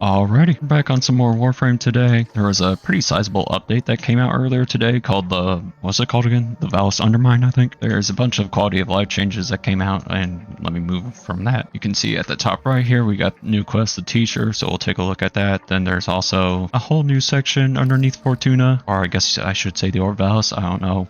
Alrighty, we're back on some more Warframe today. There was a pretty sizable update that came out earlier today called what's it called again? The Valis Undermine, I think. There's a bunch of quality of life changes that came out, and let me move from that. You can see at the top right here, we got new quest, the teacher, so we'll take a look at that. Then there's also a whole new section underneath Fortuna, or I guess I should say the Orvalis, I don't know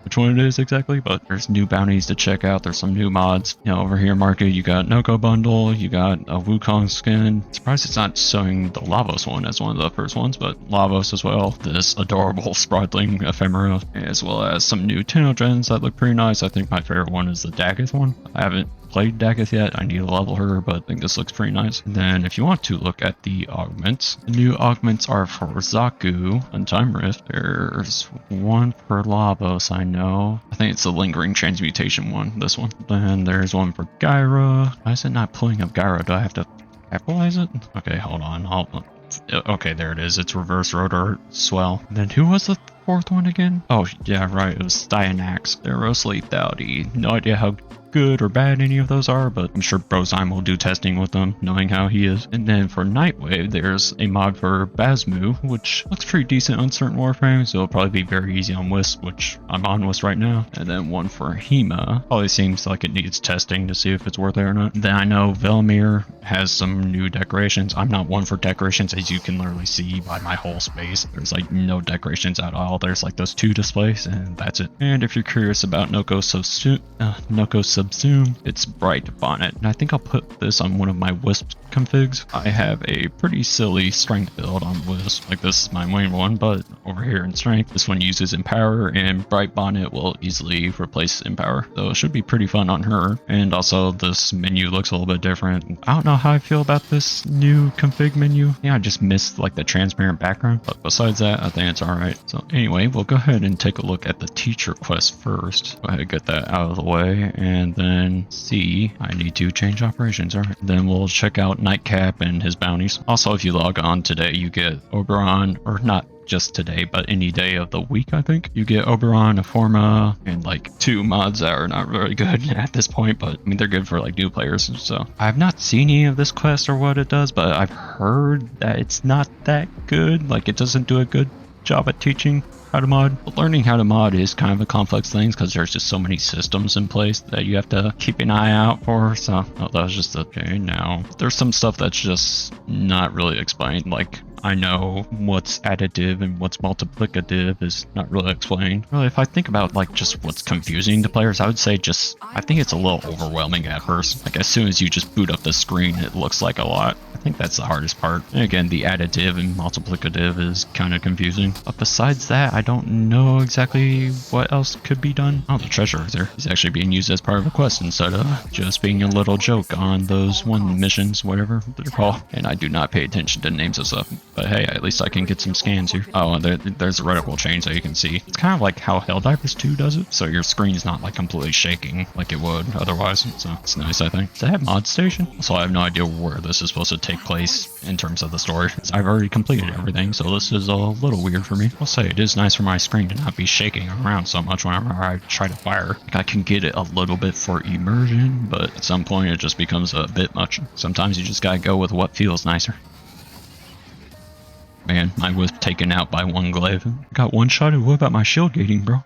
which one it is exactly, but there's new bounties to check out. There's some new mods. You know, over here, market, you got Noko bundle, you got a Wukong skin. Surprised it's not showing the Lavos one as one of the first ones, but Lavos as well. This adorable Spratling ephemera, as well as some new Tenogens that look pretty nice. I think my favorite one is the Daggeth one. I haven't played Daggeth yet. I need to level her, but I think this looks pretty nice. And then if you want to look at the augments, the new augments are for Zaku and Time Rift. There's one for Lavos, I know. I think it's the lingering transmutation one, this one. Then there's one for Gyra. Why is it not pulling up Gyra? Do I have to capitalize it? Okay, hold on. Okay, there it is. It's reverse rotor swell. And then who was the fourth one again? Oh, yeah, right. It was Styanax. Theros lethality. No idea how good or bad any of those are, but I'm sure Brozyme will do testing with them, knowing how he is. And then for Nightwave, there's a mod for Basmu, which looks pretty decent on certain Warframes, so it'll probably be very easy on Wisp, which I'm on Wisp right now. And then one for Hema. Probably seems like it needs testing to see if it's worth it or not. Then I know Velmir has some new decorations. I'm not one for decorations, as you can literally see by my whole space. There's like no decorations at all. There's like those two displays, and that's it. And if you're curious about Noko Subsume, it's Bright Bonnet, and I think I'll put this on one of my Wisp configs. I have a pretty silly strength build on Wisp, like this is my main one, but over here in strength, this one uses Empower, and Bright Bonnet will easily replace Empower, so it should be pretty fun on her. And also this menu looks a little bit different. I don't know how I feel about this new config menu. Yeah, I just missed like the transparent background, but besides that, I think it's alright. So anyway, we'll go ahead and take a look at the teacher quest first. Go ahead and get that out of the way, and then see, I need to change operations. Alright, then we'll check out Nightcap and his bounties. Also, if you log on today, you get Oberon, or not just today, but any day of the week, I think. You get Oberon, Aforma, and like two mods that are not really good at this point, but I mean, they're good for like new players. So I've not seen any of this quest or what it does, but I've heard that it's not that good. Like, it doesn't do a good job at teaching how to mod. But learning how to mod is kind of a complex thing because there's just so many systems in place that you have to keep an eye out for. So that was just okay. Now there's some stuff that's just not really explained. Like, I know what's additive and what's multiplicative is not really explained. Really, if I think about like just what's confusing to players, I would say I think it's a little overwhelming at first. Like, as soon as you just boot up the screen, it looks like a lot. I think that's the hardest part. And again, the additive and multiplicative is kind of confusing. But besides that, I don't know exactly what else could be done. Oh, the treasure is there. He's actually being used as part of a quest instead of just being a little joke on those one missions, whatever they're called. And I do not pay attention to names of stuff. But hey, at least I can get some scans here. Oh, and there's a reticle change that you can see. It's kind of like how Helldivers 2 does it. So your screen's not like completely shaking like it would otherwise. So it's nice, I think. Does it have mod station? So I have no idea where this is supposed to take place in terms of the story. I've already completed everything, so this is a little weird for me. I'll say it is nice for my screen to not be shaking around so much whenever I try to fire. Like, I can get it a little bit for immersion, but at some point it just becomes a bit much. Sometimes you just gotta go with what feels nicer. Man, I was taken out by one glaive. Got one shot. What about my shield gating, bro?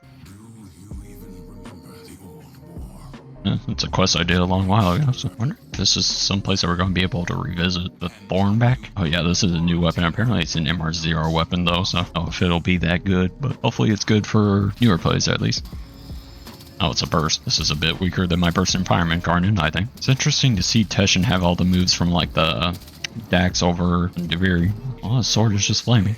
It's a quest I did a long while ago, so I wonder if this is someplace that we're going to be able to revisit the Thornback. Oh yeah, this is a new weapon. Apparently it's an MR0 weapon though, so I don't know if it'll be that good, but hopefully it's good for newer players at least. Oh, it's a burst. This is a bit weaker than my burst environment garden, I think. It's interesting to see Teshin have all the moves from like the Dax over Deviri. Oh, his sword is just flaming.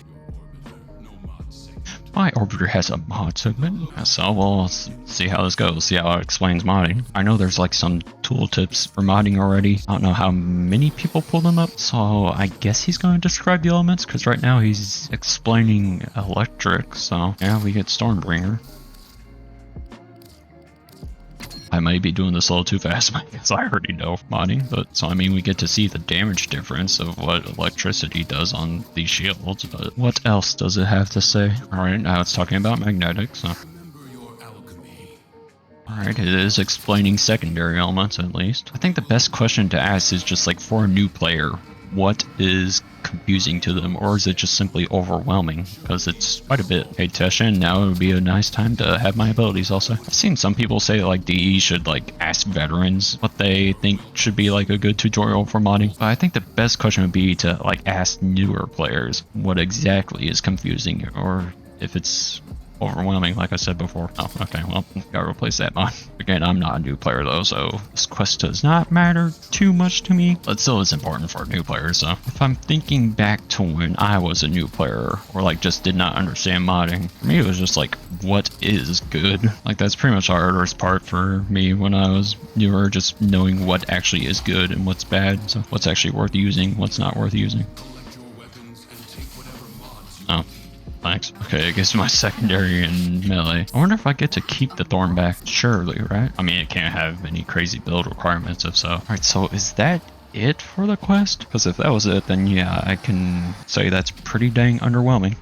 My Orbiter has a mod segment, so we'll see how this goes, see how it explains modding. I know there's like some tooltips for modding already. I don't know how many people pull them up, so I guess he's going to describe the elements, because right now he's explaining electric, so yeah, we get Stormbringer. I might be doing this a little too fast because I already know modding, but so I mean, we get to see the damage difference of what electricity does on these shields, but what else does it have to say? Alright, now it's talking about magnetic, so. Alright, it is explaining secondary elements at least. I think the best question to ask is just like, for a new player, what is confusing to them, or is it just simply overwhelming? Because it's quite a bit. Hey Teshin, now it would be a nice time to have my abilities also. I've seen some people say like DE should like ask veterans what they think should be like a good tutorial for modding, but I think the best question would be to like ask newer players what exactly is confusing, or if it's overwhelming, like I said before. Oh, okay, well, gotta replace that mod. Again, I'm not a new player though, so this quest does not matter too much to me, but still is important for new players. So if I'm thinking back to when I was a new player, or like just did not understand modding, for me it was just like, what is good? Like that's pretty much the hardest part for me when I was newer, just knowing what actually is good and what's bad. So what's actually worth using, what's not worth using. Oh. Thanks. Okay, I guess my secondary and melee. I wonder if I get to keep the thorn back. Surely, right? I mean, it can't have any crazy build requirements if so. Alright, so is that it for the quest? Because if that was it, then yeah, I can say that's pretty dang underwhelming.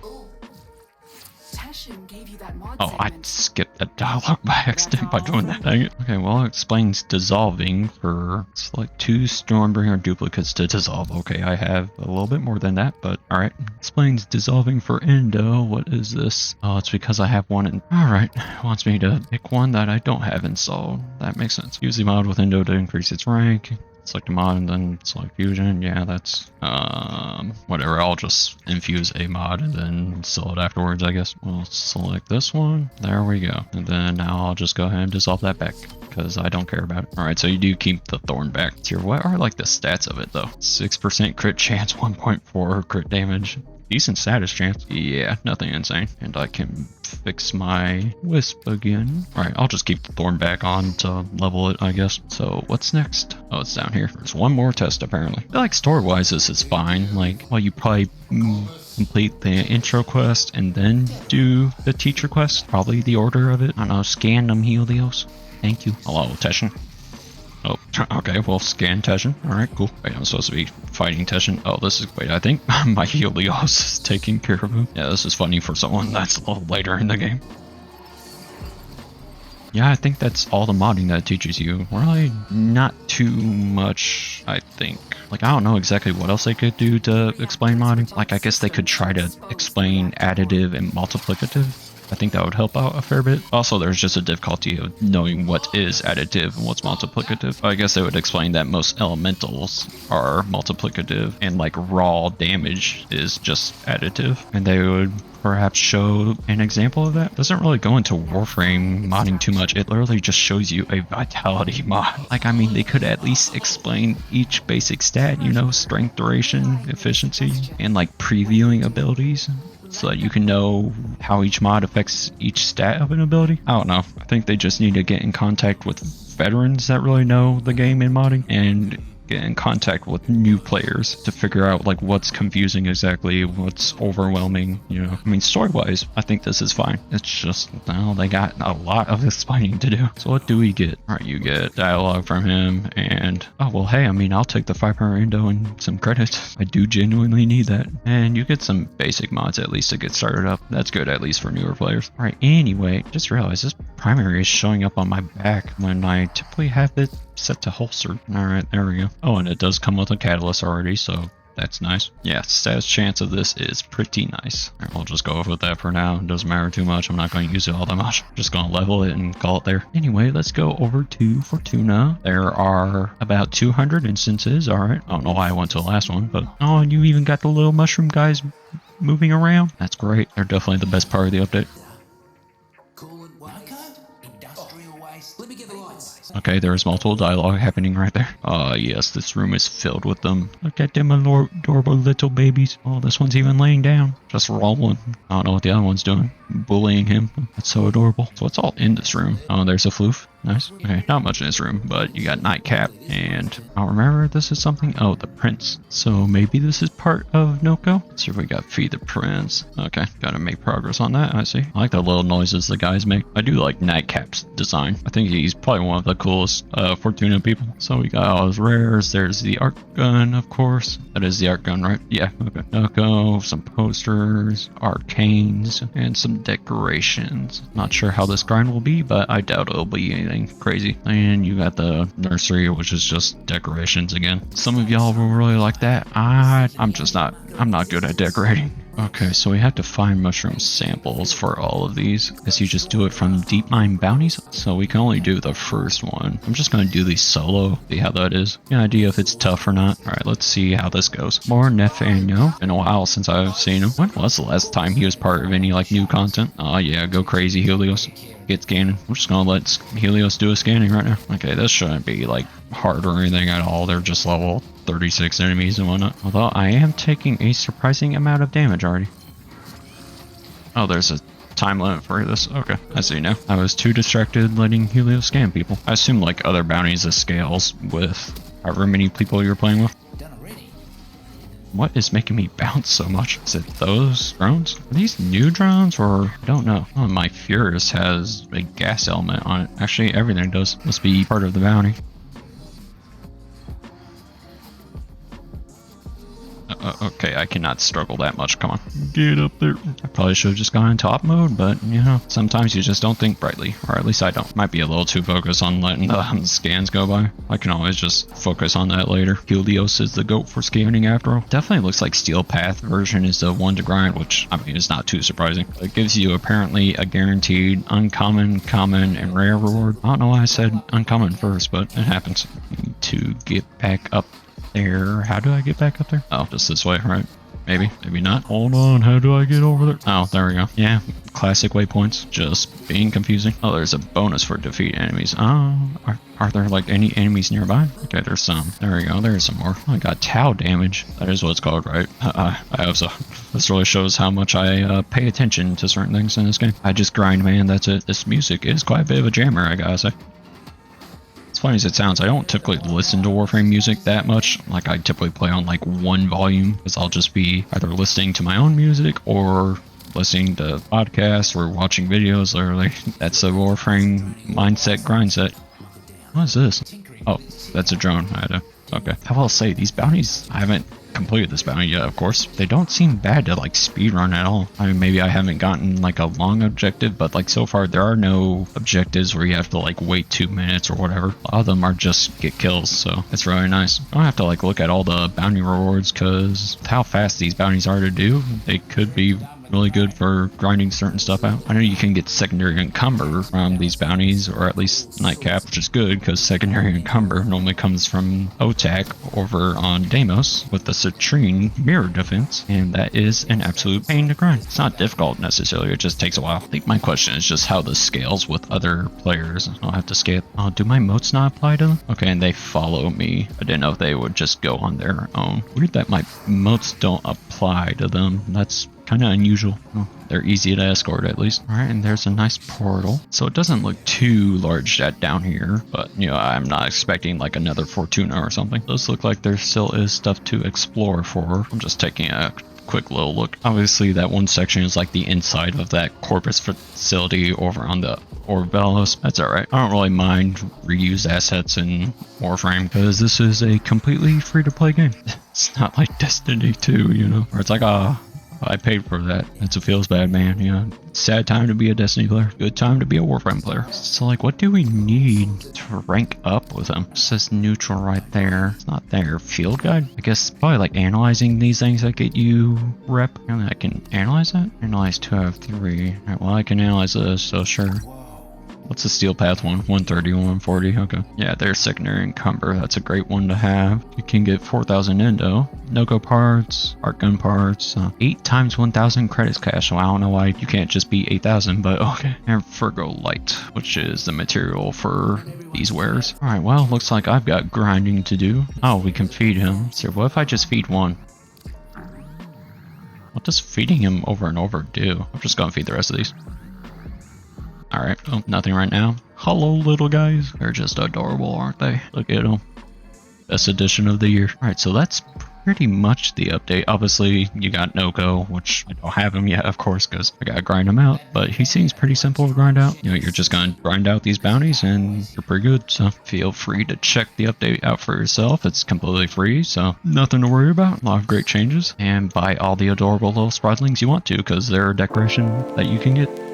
Oh, I skipped that dialogue by accident by doing that. Dang it. Okay, well, it explains dissolving for select 2 Stormbringer duplicates to dissolve. Okay, I have a little bit more than that, but alright. Explains dissolving for Endo. What is this? Oh, it's because I have one in. Alright, wants me to pick one that I don't have installed. That makes sense. Use the mod with Endo to increase its rank. Select a mod and then select fusion. Yeah, that's whatever. I'll just infuse a mod and then sell it afterwards, I guess. We'll select this one. There we go. And then now I'll just go ahead and dissolve that back because I don't care about it. Alright, so you do keep the thorn back. Here, what are like the stats of it though? 6% crit chance, 1.4 crit damage. Decent status chance. Yeah, nothing insane. And I can fix my wisp again. Alright, I'll just keep the thorn back on to level it, I guess. So what's next? Oh, it's down here. There's one more test apparently. I feel like story-wise this is fine. Like, well, you probably complete the intro quest and then do the teacher quest. Probably the order of it. I don't know, scan them Helios. Thank you. Hello, Teshin. Oh, okay, well, scan Teshin. Alright, cool. Wait, I'm supposed to be fighting Teshin. Oh, this is, wait, I think my Helios is taking care of him. Yeah, this is funny for someone that's a little later in the game. Yeah, I think that's all the modding that it teaches you. Really not too much, I think. Like, I don't know exactly what else they could do to explain modding. Like, I guess they could try to explain additive and multiplicative. I think that would help out a fair bit. Also, there's just a difficulty of knowing what is additive and what's multiplicative. I guess they would explain that most elementals are multiplicative and like raw damage is just additive. And they would perhaps show an example of that. Doesn't really go into Warframe modding too much. It literally just shows you a vitality mod. Like, I mean, they could at least explain each basic stat, you know, strength, duration, efficiency, and like previewing abilities, so that you can know how each mod affects each stat of an ability. I don't know. I think they just need to get in contact with veterans that really know the game in modding and get in contact with new players to figure out like what's confusing exactly, what's overwhelming, you know. I mean, story-wise, I think this is fine. It's just, well, they got a lot of explaining to do. So what do we get? Alright, you get dialogue from him and, oh, well, hey, I mean, I'll take the 5-power endo and some credits. I do genuinely need that. And you get some basic mods at least to get started up. That's good, at least for newer players. Alright, anyway, just realized this primary is showing up on my back when I typically have it set to holster. Alright, there we go. Oh, and it does come with a catalyst already, so that's nice. Yeah, status chance of this is pretty nice. Alright, we'll just go with that for now. It doesn't matter too much. I'm not going to use it all that much. I'm just going to level it and call it there. Anyway, let's go over to Fortuna. There are about 200 instances. Alright, I don't know why I went to the last one, but oh, and you even got the little mushroom guys moving around. That's great. They're definitely the best part of the update. Okay, there is multiple dialogue happening right there. Yes, this room is filled with them. Look at them adorable little babies. Oh, this one's even laying down. Just rolling. I don't know what the other one's doing. Bullying him. That's so adorable. So what's all in this room? Oh, there's a floof. Nice. Okay, not much in this room, but you got Nightcap, and I remember this is something. Oh, the Prince. So maybe this is part of Noko? Let's see if we got Feed the Prince. Okay, gotta make progress on that, I see. I like the little noises the guys make. I do like Nightcap's design. I think he's probably one of the coolest Fortuna people. So we got all his rares. There's the arc gun, of course. That is the arc gun, right? Yeah, okay. Noko, some posters, arcanes, and some decorations. Not sure how this grind will be, but I doubt it'll be anything crazy. And you got the nursery, which is just decorations again. Some of y'all will really like that. I'm not good at decorating. Okay, so we have to find mushroom samples for all of these. Guess you just do it from deep mine bounties. So we can only do the first one. I'm just gonna do these solo, see how that is. Any idea if it's tough or not? Alright, let's see how this goes. More Nathaniel. Been a while since I've seen him. When was the last time he was part of any like new content? Oh yeah, go crazy Helios. Get scanning. I'm just gonna let Helios do a scanning right now. Okay, this shouldn't be like hard or anything at all. They're just level 36 enemies and whatnot. Although I am taking a surprising amount of damage already. Oh, there's a time limit for this. Okay, I see now. I was too distracted letting Helios scan people. I assume like other bounties it scales with however many people you're playing with. What is making me bounce so much? Is it those drones? Are these new drones or I don't know. Oh, my Furious has a gas element on it. Actually, everything does. Must be part of the bounty. Okay, I cannot struggle that much. Come on. Get up there. I probably should have just gone in top mode, but you know, sometimes you just don't think brightly. Or at least I don't. Might be a little too focused on letting the scans go by. I can always just focus on that later. Helios is the goat for scanning after all. Definitely looks like Steel Path version is the one to grind, which I mean is not too surprising. It gives you apparently a guaranteed uncommon, common, and rare reward. I don't know why I said uncommon first, but it happens. Need to get back up there. How do I get back up there? Oh, just this way, right? Maybe, maybe not. Hold on, how do I get over there? Oh, there we go. Yeah, classic waypoints, just being confusing. Oh, there's a bonus for defeat enemies. Oh, are there like any enemies nearby? Okay, there's some. There we go, there's some more. Oh, I got Tau damage. That is what it's called, right? I hope so. This really shows how much I pay attention to certain things in this game. I just grind, man, that's it. This music is quite a bit of a jammer, I gotta say. As funny as it sounds, I don't typically listen to Warframe music that much. Like I typically play on like one volume because I'll just be either listening to my own music or listening to podcasts or watching videos. Literally, that's a Warframe mindset grind set. What is this? Oh, that's a drone. Okay. I will say these bounties, I haven't completed this bounty yet, of course. They don't seem bad to like speedrun at all. I mean, maybe I haven't gotten like a long objective, but like so far there are no objectives where you have to like wait 2 minutes or whatever. A lot of them are just get kills, so it's really nice. I don't have to like look at all the bounty rewards because how fast these bounties are to do, they could be really good for grinding certain stuff out. I know you can get secondary encumber from these bounties, or at least nightcap, which is good because secondary encumber normally comes from OTAC over on Deimos with the Citrine mirror defense, and that is an absolute pain to grind. It's not difficult necessarily, it just takes a while. I think my question is just how this scales with other players. I'll have to scale. Oh, do my motes not apply to them? Okay, and they follow me. I didn't know if they would just go on their own. Weird that my motes don't apply to them. That's kind of unusual. Oh, they're easy to escort at least. All right, and there's a nice portal. So it doesn't look too large down here, but you know, I'm not expecting like another Fortuna or something. It does look like there still is stuff to explore for. I'm just taking a quick little look. Obviously that one section is like the inside of that Corpus facility over on the Orbelos. That's alright. I don't really mind reused assets in Warframe because this is a completely free-to-play game. It's not like Destiny 2, you know, where it's like, I paid for that. It feels bad, man. You know, sad time to be a Destiny player. Good time to be a Warframe player. So, like, what do we need to rank up with them? It says neutral right there. It's not there. Field guide? I guess probably like analyzing these things that get you rep. And I can analyze that? Analyze 2 out of 3. Alright, well, I can analyze this, so sure. What's the Steel Path one? 130, 140. Okay. Yeah, there's secondary encumber. That's a great one to have. You can get 4,000 endo. No-go parts, art gun parts. 8 times 1,000 credits cash. Well, I don't know why you can't just be 8,000, but okay. And Virgo Light, which is the material for these wares. Alright, well, looks like I've got grinding to do. Oh, we can feed him. So what if I just feed one? What does feeding him over and over do? I'm just gonna feed the rest of these. Alright, well, nothing right now. Hello, little guys. They're just adorable, aren't they? Look at them. Best edition of the year. Alright, so that's pretty much the update. Obviously, you got Noko, which I don't have him yet, of course, because I gotta grind him out. But he seems pretty simple to grind out. You know, you're just gonna grind out these bounties and you're pretty good. So feel free to check the update out for yourself. It's completely free, so nothing to worry about. A lot of great changes. And buy all the adorable little spritlings you want to, because they're a decoration that you can get.